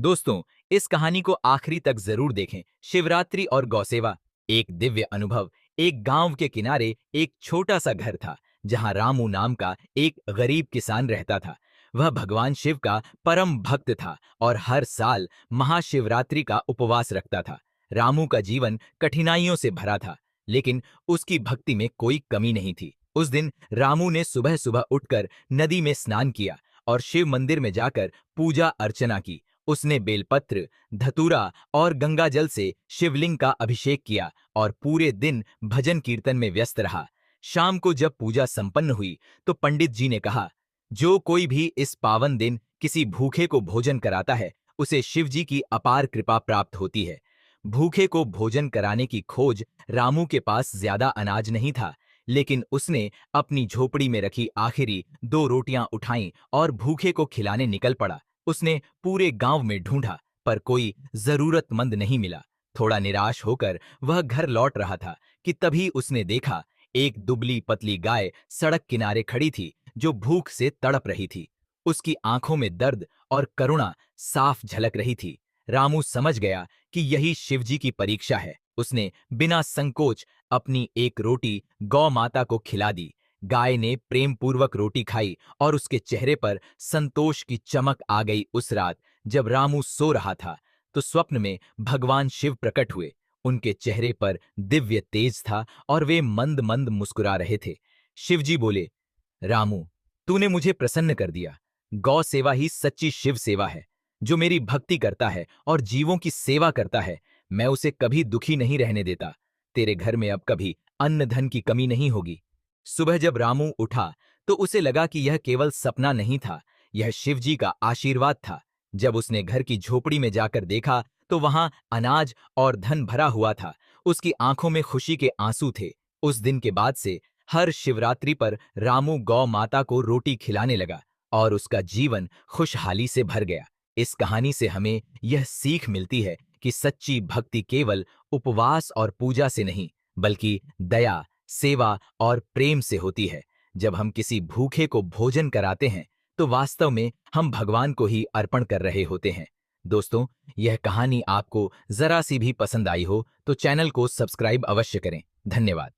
दोस्तों, इस कहानी को आखिरी तक जरूर देखें। शिवरात्रि और गौसेवा। एक दिव्य अनुभव। एक गांव के किनारे एक छोटा सा घर था जहां रामू नाम का एक गरीब किसान रहता था। वह भगवान शिव का परम भक्त था और हर साल महाशिवरात्रि का उपवास रखता था। रामू का जीवन कठिनाइयों से भरा था, लेकिन उसकी भक्ति में कोई कमी नहीं थी। उस दिन रामू ने सुबह सुबह उठकर नदी में स्नान किया और शिव मंदिर में जाकर पूजा अर्चना की। उसने बेलपत्र, धतूरा और गंगाजल से शिवलिंग का अभिषेक किया और पूरे दिन भजन कीर्तन में व्यस्त रहा। शाम को जब पूजा संपन्न हुई तो पंडित जी ने कहा, जो कोई भी इस पावन दिन किसी भूखे को भोजन कराता है, उसे शिव जी की अपार कृपा प्राप्त होती है। भूखे को भोजन कराने की खोज रामू के पास ज्यादा अनाज नहीं था, लेकिन उसने अपनी झोपड़ी में रखी आखिरी 2 रोटियां उठाईं और भूखे को खिलाने निकल पड़ा। उसने पूरे गांव में ढूंढा, पर कोई जरूरतमंद नहीं मिला। थोड़ा निराश होकर वह घर लौट रहा था कि तभी उसने देखा, एक दुबली पतली गाय सड़क किनारे खड़ी थी जो भूख से तड़प रही थी। उसकी आंखों में दर्द और करुणा साफ झलक रही थी। रामू समझ गया कि यही शिवजी की परीक्षा है। उसने बिना संकोच अपनी एक रोटी गौ माता को खिला दी। गाय ने प्रेम पूर्वक रोटी खाई और उसके चेहरे पर संतोष की चमक आ गई। उस रात जब रामू सो रहा था तो स्वप्न में भगवान शिव प्रकट हुए। उनके चेहरे पर दिव्य तेज था और वे मंद मंद मुस्कुरा रहे थे। शिवजी बोले, रामू, तूने मुझे प्रसन्न कर दिया। गौ सेवा ही सच्ची शिव सेवा है। जो मेरी भक्ति करता है और जीवों की सेवा करता है, मैं उसे कभी दुखी नहीं रहने देता। तेरे घर में अब कभी अन्न धन की कमी नहीं होगी। सुबह जब रामू उठा तो उसे लगा कि यह केवल सपना नहीं था, यह शिवजी का आशीर्वाद था। जब उसने घर की झोपड़ी में जाकर देखा तो वहां अनाज और धन भरा हुआ था। उसकी आंखों में खुशी के आंसू थे। उस दिन के बाद से हर शिवरात्रि पर रामू गौ माता को रोटी खिलाने लगा और उसका जीवन खुशहाली से भर गया। इस कहानी से हमें यह सीख मिलती है कि सच्ची भक्ति केवल उपवास और पूजा से नहीं, बल्कि दया, सेवा और प्रेम से होती है। जब हम किसी भूखे को भोजन कराते हैं तो वास्तव में हम भगवान को ही अर्पण कर रहे होते हैं। दोस्तों, यह कहानी आपको जरा सी भी पसंद आई हो तो चैनल को सब्सक्राइब अवश्य करें। धन्यवाद।